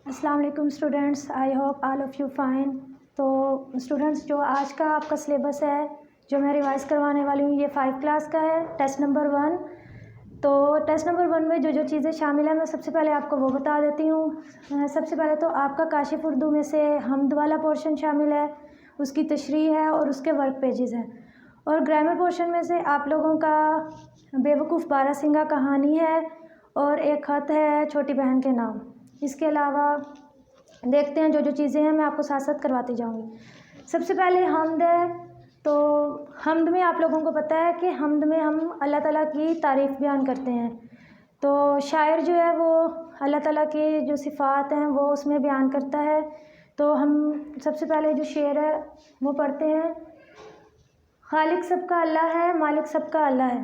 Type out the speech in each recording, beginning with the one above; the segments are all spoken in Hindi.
अस्सलाम वालेकुम students, I hope all of you fine. तो स्टूडेंट्स, जो आज का आपका सिलेबस है जो मैं रिवाइज़ करवाने वाली हूँ, ये 5 क्लास का है, टेस्ट नंबर 1। तो टेस्ट नंबर 1 में जो जो चीज़ें शामिल हैं मैं सबसे पहले आपको वो बता देती हूँ। सबसे पहले तो आपका काशिफ़ उर्दू में से हम्द वाला पोर्शन शामिल है, उसकी तशरीह है और उसके वर्क पेजेस हैं। और ग्रामर पोर्शन में से आप लोगों का बेवकूफ़ बारहसिंगा कहानी है और एक ख़त है छोटी बहन के नाम। इसके अलावा देखते हैं जो जो चीज़ें हैं मैं आपको साथ साथ करवाती जाऊंगी। सबसे पहले हम्द है। तो हम्द में आप लोगों को पता है कि हम्द में हम अल्लाह ताला की तारीफ़ बयान करते हैं। तो शायर जो है वो अल्लाह ताला की जो सिफ़ात हैं वो उसमें बयान करता है। तो हम सबसे पहले जो शेर है वो पढ़ते हैं। खालिक सबका अल्लाह है, मालिक सबका अल्लाह है।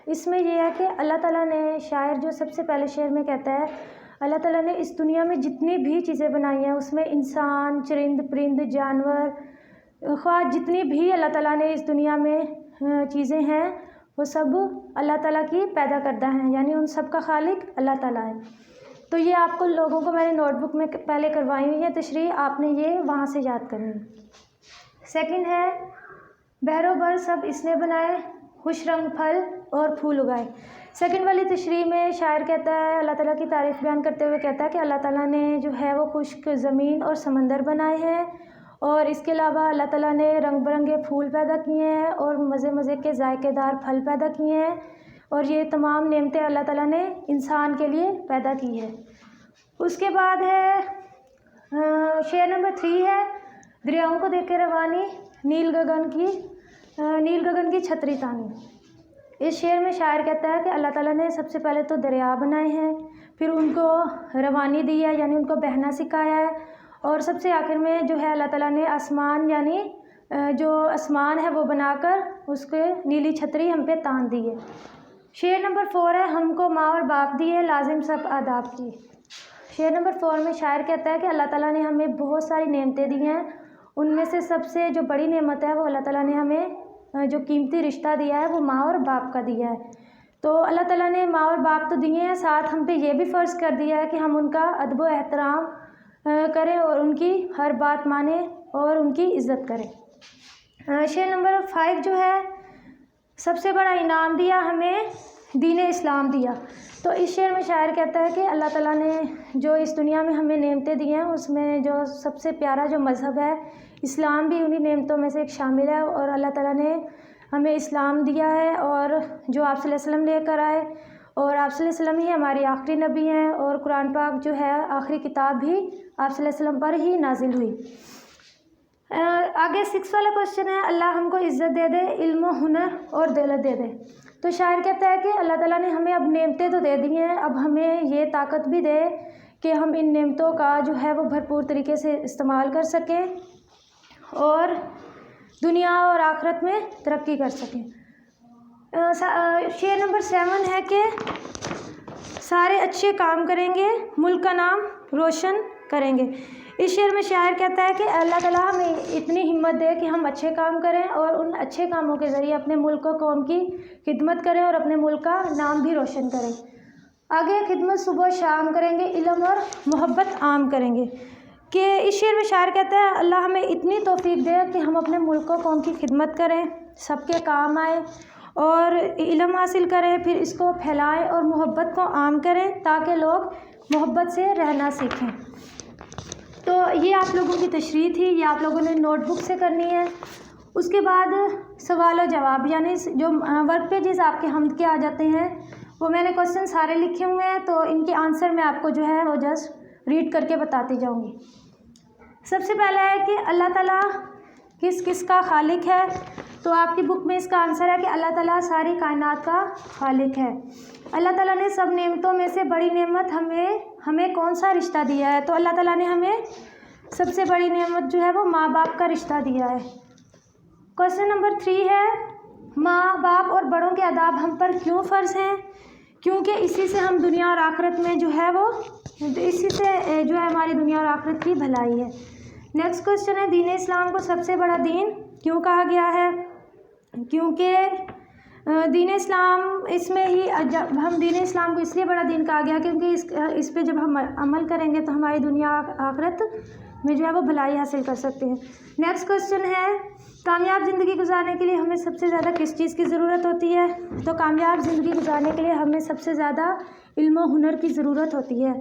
इसमें यह है कि अल्लाह ताला ने, शायर जो सबसे पहले शेर में कहता है, अल्लाह ताला ने इस दुनिया में जितनी भी चीज़ें बनाई हैं उसमें इंसान, चरिंद परिंद, जानवर, ख्वाह जितनी भी अल्लाह ताला ने इस दुनिया में चीज़ें हैं वो सब अल्लाह ताला की पैदा करदा हैं, यानी उन सब का खालिक अल्लाह ताला है। तो ये आपको लोगों को मैंने नोटबुक में पहले करवाई हुई है तशरीह, आपने ये वहाँ से याद करनी है। सेकंड है, बहरो बर सब इसने बनाए, खुश रंग फल और फूल उगाए। सेकंड वाली तशरीह में शायर कहता है, अल्लाह ताला की तारीफ़ बयान करते हुए कहता है कि अल्लाह ताला ने जो है वो खुश्क ज़मीन और समंदर बनाए हैं और इसके अलावा अल्लाह ताला ने रंग बिरंगे फूल पैदा किए हैं और मज़े मज़े के जायकेदार फल पैदा किए हैं और ये तमाम नेमतें अल्लाह ताला ने इंसान के लिए पैदा की है। उसके बाद है शेर नंबर 3 है, दरियाओं को देख के रवानी, नील गगन की छतरी तानी। इस शेर में शायर कहता है कि अल्लाह ताला ने सबसे पहले तो दरिया बनाए हैं, फिर उनको रवानी दी है यानी उनको बहना सिखाया है और सबसे आखिर में जो है अल्लाह ताला ने आसमान यानी जो आसमान है वो बनाकर उसके नीली छतरी हम पे तान दी है। शेर नंबर 4 है, हमको माँ और बाप दिए, लाजिम सब आदाब की। शेर नंबर 4 में शायर कहता है कि अल्लाह ताला ने हमें बहुत सारी नेमतें दी हैं, उनमें से सबसे जो बड़ी नेमत है वो अल्लाह ताला ने हमें जो कीमती रिश्ता दिया है वो माँ और बाप का दिया है। तो अल्लाह ताला ने माँ और बाप तो दिए हैं, साथ हम पे ये भी फ़र्ज़ कर दिया है कि हम उनका अदब व एहतराम करें और उनकी हर बात माने और उनकी इज़्ज़त करें। शेर नंबर 5 जो है, सबसे बड़ा इनाम दिया हमें दीन इस्लाम दिया। तो इस शेर में शायर कहता है कि अल्लाह ताला ने जो इस दुनिया में हमें नेमतें दी हैं उसमें जो सबसे प्यारा जो मज़हब है इस्लाम भी उन्हीं नेमतों में से एक शामिल है और अल्लाह ताला ने हमें इस्लाम दिया है और जो आप सल्लल्लाहु अलैहि वसल्लम लेकर आए और आप सल्लल्लाहु अलैहि वसल्लम ही हमारी आखिरी नबी हैं और कुरान पाक जो है आखिरी किताब भी आप सल्लल्लाहु अलैहि वसल्लम पर ही नाजिल हुई। आगे 6 वाला क्वेश्चन है, अल्लाह हमको इज़्ज़त दे दे, इल्म हुनर और दौलत दे दे। तो शायर कहता है कि अल्लाह ताला ने हमें अब नेमतें तो दे दी हैं, अब हमें ये ताकत भी दे कि हम इन नेमतों का जो है वो भरपूर तरीके से इस्तेमाल कर सकें और दुनिया और आखिरत में तरक्की कर सकें। शेर नंबर 7 है कि सारे अच्छे काम करेंगे, मुल्क का नाम रोशन करेंगे। इस शेर में शायर कहता है कि अल्लाह ताला हमें इतनी हिम्मत दे कि हम अच्छे काम करें और उन अच्छे कामों के ज़रिए अपने मुल्क और कौम की खिदमत करें और अपने मुल्क का नाम भी रोशन करें। आगे खिदमत सुबह शाम करेंगे, इल्म और मोहब्बत आम करेंगे। कि इस शेर में शायर कहता है अल्लाह हमें इतनी तौफीक दे कि हम अपने मुल्क और कौम की खिदमत करें, सबके काम आए और इल्म हासिल करें, फिर इसको फैलाएं और मोहब्बत को आम करें ताकि लोग मोहब्बत से रहना सीखें। तो ये आप लोगों की तशरीह थी, ये आप लोगों ने नोटबुक से करनी है। उसके बाद सवाल और जवाब यानी जो वर्क पेजेस आपके हम्द के आ जाते हैं वो मैंने क्वेश्चन सारे लिखे हुए हैं, तो इनके आंसर मैं आपको जो है वो जस्ट रीड करके बताती जाऊंगी। सबसे पहला है कि अल्लाह ताला किस किस का खालिक है। तो आपकी बुक में इसका आंसर है कि अल्लाह ताला सारी कायनात का खालिक है। अल्लाह ताला ने सब नेमतों में से बड़ी नेमत हमें कौन सा रिश्ता दिया है। तो अल्लाह ताला ने हमें सबसे बड़ी नेमत जो है वो माँ बाप का रिश्ता दिया है। क्वेश्चन नंबर 3 है, माँ बाप और बड़ों के आदाब हम पर क्यों फ़र्ज़ हैं। क्योंकि इसी से हम दुनिया और आखिरत में जो है वो इसी से जो है हमारी दुनिया और आखिरत की भलाई है। नेक्स्ट क्वेश्चन है, दीन इस्लाम को सबसे बड़ा दीन क्यों कहा गया है। क्योंकि दीन इस्लाम, इसमें ही जब हम दीन इस्लाम को इसलिए बड़ा दिन कहा गया क्योंकि इस पे जब हम अमल करेंगे तो हमारी दुनिया आखिरत में जो है वो भलाई हासिल कर सकते हैं। नेक्स्ट क्वेश्चन है, कामयाब ज़िंदगी गुजारने के लिए हमें सबसे ज़्यादा किस चीज़ की ज़रूरत होती है? तो कामयाब ज़िंदगी गुजारने के लिए हमें सबसे ज़्यादा इल्म और हुनर की ज़रूरत होती है।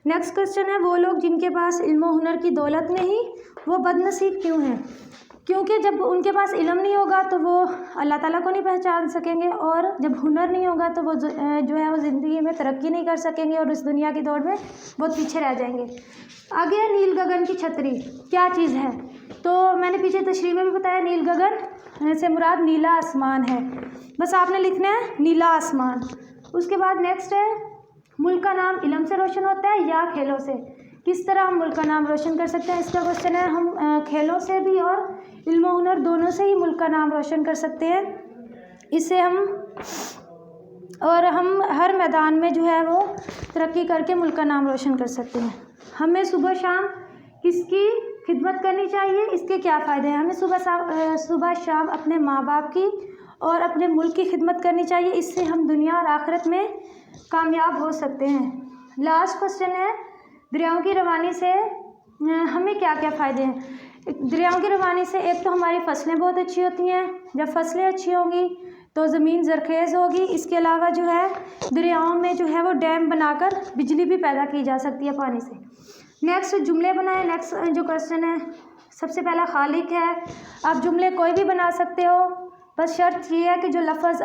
नेक्स्ट क्वेश्चन है, वो लोग जिनके पास इल्म और हुनर की दौलत नहीं, वो बदनसीब क्यों हैं? क्योंकि जब उनके पास इल्म नहीं होगा तो वो अल्लाह ताला को नहीं पहचान सकेंगे, और जब हुनर नहीं होगा तो वो जो है वो ज़िंदगी में तरक्की नहीं कर सकेंगे और इस दुनिया की दौड़ में बहुत पीछे रह जाएंगे। आगे है नील गगन की छतरी, क्या चीज़ है? तो मैंने पीछे तशरीह में भी बताया, नील गगन से मुराद नीला आसमान है, बस आपने लिखना है नीला आसमान। उसके बाद नेक्स्ट है, मुल्क का नाम इल्म से रोशन होता है या खेलों से? किस तरह हम मुल्क का नाम रोशन कर सकते हैं? इसका क्वेश्चन है, हम खेलों से भी और इल्म और हुनर दोनों से ही मुल्क का नाम रोशन कर सकते हैं। इससे हम हर मैदान में जो है वो तरक्की करके मुल्क का नाम रोशन कर सकते हैं। हमें सुबह शाम किसकी खिदमत करनी चाहिए? इसके क्या फ़ायदे हैं? हमें सुबह शाम अपने माँ बाप की और अपने मुल्क की खिदमत करनी चाहिए, इससे हम दुनिया और आखिरत में कामयाब हो सकते हैं। लास्ट क्वेश्चन है, दरियाओं की रवानी से हमें क्या क्या फ़ायदे हैं? दरियाओं की रवानी से एक तो हमारी फसलें बहुत अच्छी होती हैं, जब फसलें अच्छी होंगी तो ज़मीन ज़रख़ेज़ होगी। इसके अलावा जो है दरियाओं में जो है वो डैम बनाकर बिजली भी पैदा की जा सकती है पानी से। नेक्स्ट जुमले बनाएं। नेक्स्ट जो क्वेश्चन है, सबसे पहला खालिक है। आप जुमले कोई भी बना सकते हो, बस शर्त ये है कि जो लफ्ज़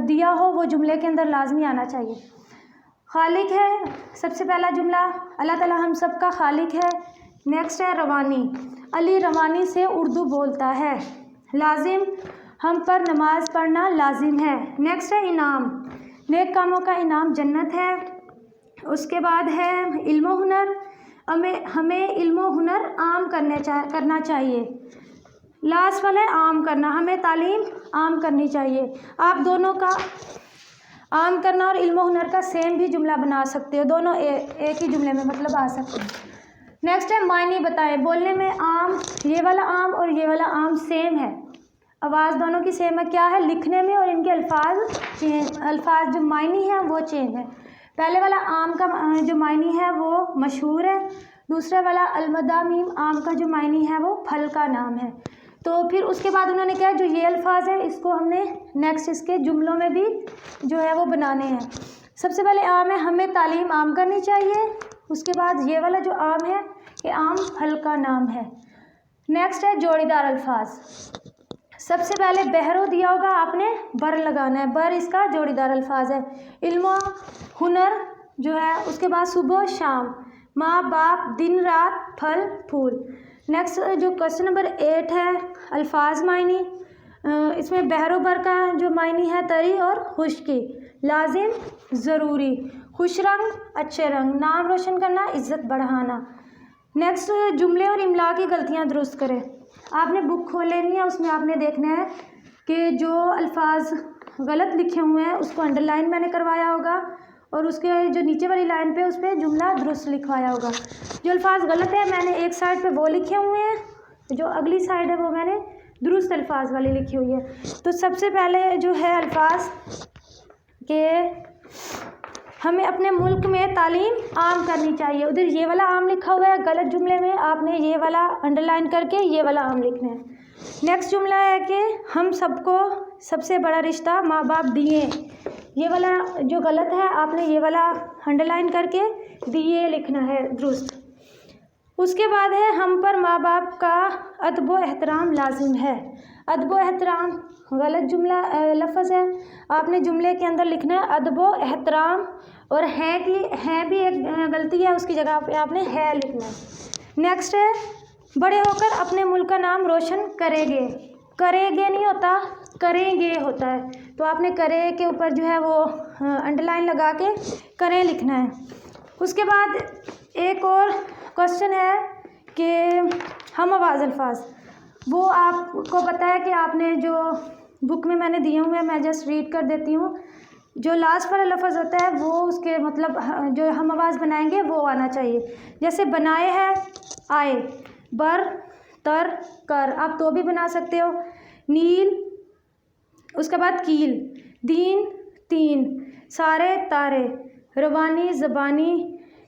दिया हो वो जुमले के अंदर लाजमी आना चाहिए। खालिक है, सबसे पहला जुमला, अल्लाह ताला हम सब का खालिक है। नेक्स्ट है रवानी, अली रवानी से उर्दू बोलता है। लाजिम, हम पर नमाज पढ़ना लाजिम है। नेक्स्ट है इनाम, नेक कामों का इनाम जन्नत है। उसके बाद है इल्म हुनर, हमें इल्म हुनर आम करना चाहिए। लास्ट वाला है आम करना, हमें तालीम आम करनी चाहिए। आप दोनों का आम करना और इल्म हुनर का सेम भी जुमला बना सकते हो, दोनों एक ही जुमले में मतलब आ सकते हैं। नेक्स्ट है मायने बताएं। बोलने में आम, ये वाला आम और ये वाला आम सेम है, आवाज़ दोनों की सेम है। क्या है? लिखने में और इनके अल्फाज जो मायने हैं वो चेंज है। पहले वाला आम का जो मायने है वो मशहूर है, दूसरा वाला अलमदामीम आम का जो मायने है वो फल का नाम है। तो फिर उसके बाद उन्होंने क्या, जो ये अल्फाज है इसको हमने नेक्स्ट इसके जुमलों में भी जो है वो बनाने हैं। सबसे पहले आम है, हमें तालीम आम करनी चाहिए। उसके बाद ये वाला जो आम है ये आम फल का नाम है। नेक्स्ट है जोड़ीदार अल्फाज। सबसे पहले बहरो दिया होगा, आपने बर लगाना है, बर इसका जोड़ीदार अल्फाज है। इल्म हुनर जो है, उसके बाद सुबह शाम, माँ बाप, दिन रात, फल फूल। नेक्स्ट जो क्वेश्चन नंबर 8 है, अल्फाज मायनी। इसमें बहरो बर का जो मायनी है तरी और खुशकी, लाजिम, ज़रूरी, खुश रंग, अच्छे रंग, नाम रोशन करना, इज़्ज़त बढ़ाना। नेक्स्ट जुमले और इमला की गलतियाँ दुरुस्त करें। आपने बुक खोल लेनी है, उसमें आपने देखना है कि जो अल्फाज गलत लिखे हुए हैं उसको अंडरलाइन मैंने करवाया होगा और उसके जो नीचे वाली लाइन पे उस पर जुमला दुरुस्त लिखवाया होगा। जो अल्फाज गलत है मैंने एक साइड पे वो लिखे हुए हैं, जो अगली साइड है वो मैंने दुरुस्त अल्फाज वाली लिखी हुई है। तो सबसे पहले जो है अल्फाज के हमें अपने मुल्क में तालीम आम करनी चाहिए, उधर ये वाला आम लिखा हुआ है, गलत जुमले में आपने ये वाला अंडरलाइन करके ये वाला आम लिखना है। नेक्स्ट जुमला है कि हम सबको सबसे बड़ा रिश्ता माँ बाप दिए, ये वाला जो गलत है आपने ये वाला अंडरलाइन करके दिए लिखना है दुरुस्त। उसके बाद है हम पर माँ बाप का अदब एहतराम लाजिम है। अदब एहतराम गलत जुमला लफ्ज़ है, आपने जुमले के अंदर लिखना है अदब एहतराम, और है भी एक गलती है, उसकी जगह पे आपने है लिखना है। नेक्स्ट है बड़े होकर अपने मुल्क का नाम रोशन करेंगे, करेंगे नहीं होता, करेंगे होता है, तो आपने करे के ऊपर जो है वो अंडरलाइन लगा के करें लिखना है। उसके बाद एक और क्वेश्चन है कि हम आवाज़ अल्फाज, वो आपको पता है कि आपने जो बुक में मैंने दिए हुए हैं, मैं जस्ट रीड कर देती हूँ। जो लास्ट वाला लफ्ज़ होता है वो उसके मतलब जो हम आवाज़ बनाएंगे वो आना चाहिए। जैसे बनाए है आए, बर, तर, कर, आप तो भी बना सकते हो। नील, उसके बाद कील, दीन तीन, सारे तारे, रवानी ज़बानी,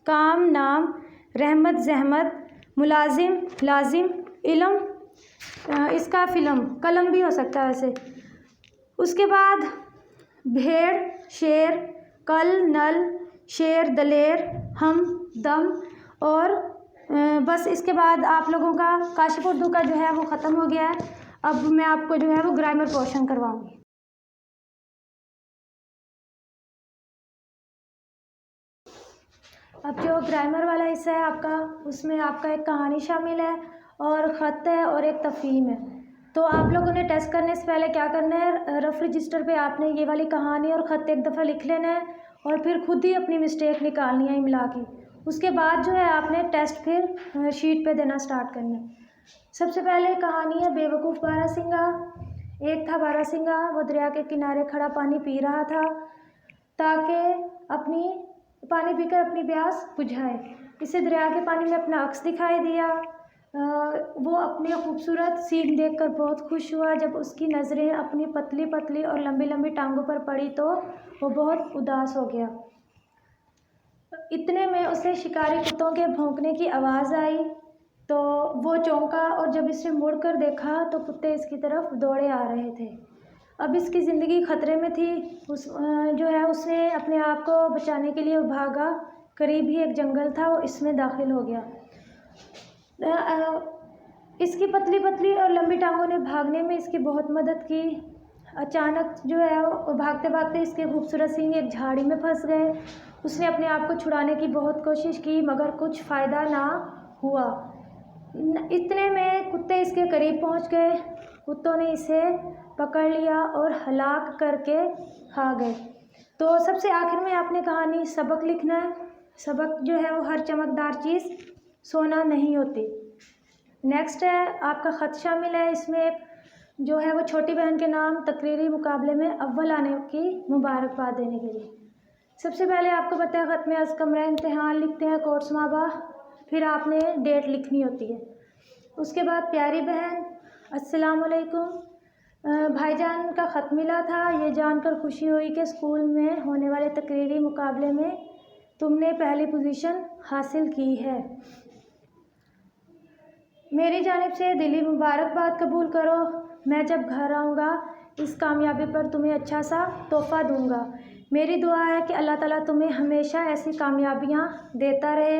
काम नाम, रहमत जहमत, मुलाजिम लाजिम, इल्म इसका फ़िल्म, कलम भी हो सकता है वैसे। उसके बाद भेड़ शेर, कल नल, शेर दलेर, हम दम, और बस इसके बाद आप लोगों का काशिफ उर्दू का जो है वो ख़त्म हो गया है। अब मैं आपको जो है वो ग्रामर पोर्शन करवाऊँगी। अब जो ग्रामर वाला हिस्सा है आपका, उसमें आपका एक कहानी शामिल है और ख़त है और एक तफ़हीम है। तो आप लोगों ने टेस्ट करने से पहले क्या करना है, रफ रजिस्टर पे आपने ये वाली कहानी और ख़त एक दफ़ा लिख लेना है और फिर खुद ही अपनी मिस्टेक निकालनी है मिला के। उसके बाद जो है आपने टेस्ट फिर शीट पे देना स्टार्ट करना है। सबसे पहले कहानी है बेवकूफ़ बारहसिंगा। एक था बारहसिंगा, वो दरिया के किनारे खड़ा पानी पी रहा था ताकि पानी पीकर अपनी प्यास बुझाए। इसे दरिया के पानी में अपना अक्स दिखाई दिया। वो अपनी खूबसूरत सीन देखकर बहुत खुश हुआ। जब उसकी नज़रें अपनी पतली पतली और लंबी लंबी टांगों पर पड़ी तो वो बहुत उदास हो गया। इतने में उसे शिकारी कुत्तों के भौंकने की आवाज़ आई तो वो चौंका और जब इसे मुड़कर देखा तो कुत्ते इसकी तरफ दौड़े आ रहे थे। अब इसकी ज़िंदगी ख़तरे में थी। उसने अपने आप को बचाने के लिए भागा। करीब ही एक जंगल था, वो इसमें दाखिल हो गया। इसकी पतली पतली और लंबी टांगों ने भागने में इसकी बहुत मदद की। अचानक जो है वो भागते भागते इसके खूबसूरत सींग एक झाड़ी में फंस गए। उसने अपने आप को छुड़ाने की बहुत कोशिश की मगर कुछ फ़ायदा ना हुआ। इतने में कुत्ते इसके करीब पहुंच गए। कुत्तों ने इसे पकड़ लिया और हलाक करके खा गए। तो सबसे आखिर में आपने कहानी सबक लिखना है। सबक जो है वो हर चमकदार चीज़ सोना नहीं होती। नेक्स्ट है आपका ख़त शामिल है। इसमें एक जो है वो छोटी बहन के नाम तकरीरी मुकाबले में अव्वल आने की मुबारकबाद देने के लिए। सबसे पहले आपको पता है ख़त में अज़ कमरा इम्तिहान लिखते हैं कोर्स माबा, फिर आपने डेट लिखनी होती है। उसके बाद प्यारी बहन अस्सलाम वालेकुम, भाईजान का ख़त मिला था। ये जानकर खुशी हुई कि स्कूल में होने वाले तकरीरी मुकाबले में तुमने पहली पोजीशन हासिल की है। मेरी जानिब से दिली मुबारकबाद कबूल करो। मैं जब घर आऊँगा इस कामयाबी पर तुम्हें अच्छा सा तोहफ़ा दूँगा। मेरी दुआ है कि अल्लाह ताला तुम्हें हमेशा ऐसी कामयाबियाँ देता रहे।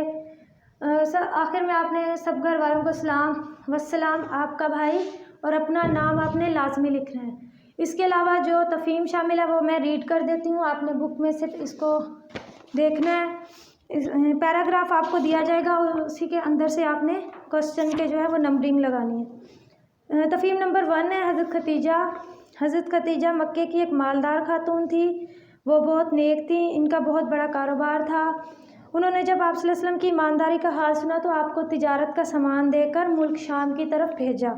आखिर में आपने सब घर वालों को सलाम वस्सलाम, आपका भाई, और अपना नाम आपने लाजमी लिखना है। इसके अलावा जो तफ़हीम शामिल है वो मैं रीड कर देती हूँ। आपने बुक में सिर्फ इसको देखना है। पैराग्राफ आपको दिया जाएगा और उसी के अंदर से आपने क्वेश्चन के जो है वो नंबरिंग लगानी है। तफ़हीम नंबर 1 है हज़रत खतीजा। हज़रत खतीजा मक्के की एक मालदार खातून थी। वो बहुत नेक थी, इनका बहुत बड़ा कारोबार था। उन्होंने जब आप सल्लल्लाहु अलैहि वसल्लम की ईमानदारी का हाल सुना तो आपको तिजारत का सामान देकर मुल्क शाम की तरफ भेजा।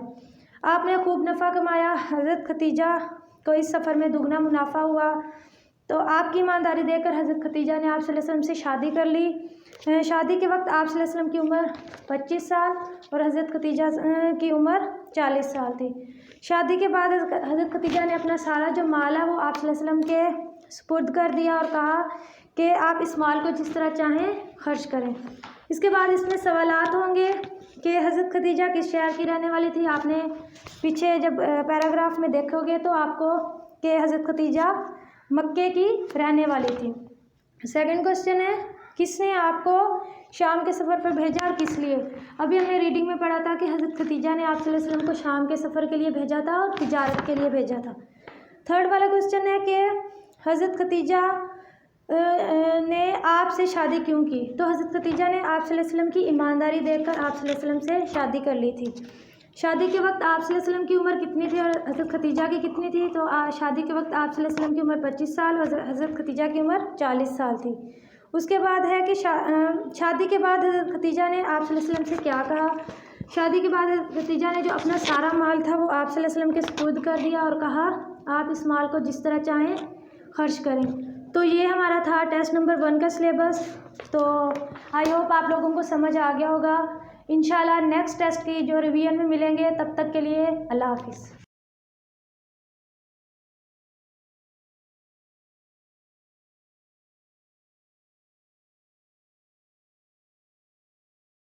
आपने खूब नफ़ा कमाया। हज़रत खतीजा को इस सफ़र में दुगना मुनाफा हुआ। तो आपकी ईमानदारी देकर हज़रत खतीजा ने आप सल्लल्लाहु अलैहि वसल्लम से शादी कर ली। शादी के वक्त आप सल्लल्लाहु अलैहि वसल्लम की उम्र 25 साल और हज़रत खतीजा की उम्र 40 साल थी। शादी के बाद हज़रत खतीजा ने अपना सारा जो माल है वो आप सल्लल्लाहु अलैहि वसल्लम के सुपुर्द कर दिया और कहा कि आप इस माल को जिस तरह चाहें खर्च करें। इसके बाद इसमें सवालात होंगे कि हज़रत खतीजा किस शहर की रहने वाली थी। आपने पीछे जब पैराग्राफ में देखोगे तो आपको कि हज़रत खतीजा मक्के की रहने वाली थी। सेकंड क्वेश्चन है किसने आपको शाम के सफ़र पर भेजा और किस लिए। अभी हमने रीडिंग में पढ़ा था कि हज़रत खतीजा ने आप सल्लल्लाहु अलैहि वसल्लम को शाम के सफ़र के लिए भेजा था और तिजारत के लिए भेजा था। थर्ड वाला क्वेश्चन है कि हज़रत खतीजा ने आपसे शादी क्यों की। तो हज़रत खतीजा ने आप सल्लल्लाहु अलैहि वसल्लम की ईमानदारी देखकर आप सल्लल्लाहु अलैहि वसल्लम से शादी कर ली थी। शादी के वक्त आप सल्लल्लाहु अलैहि वसल्लम की उम्र कितनी थी और हज़रत खतीजा की कितनी थी। तो शादी के वक्त आप सल्लल्लाहु अलैहि वसल्लम की उम्र 25 साल और हज़रत खतीजा की उम्र 40 साल थी। उसके बाद है कि शादी के बाद हज़रत खतीजा ने आप सल्लल्लाहु अलैहि वसल्लम से क्या कहा। शादी के बाद हज़रत खतीजा ने जो अपना सारा माल था वो आप सल्लल्लाहु अलैहि वसल्लम के सुपुर्द कर दिया और कहा आप इस माल को जिस तरह चाहें खर्च करें। तो ये हमारा था टेस्ट नंबर 1 का सिलेबस। तो आई होप आप लोगों को समझ आ गया होगा। इंशाल्लाह नेक्स्ट टेस्ट की जो रिवीजन में मिलेंगे, तब तक के लिए अल्लाह हाफिज़।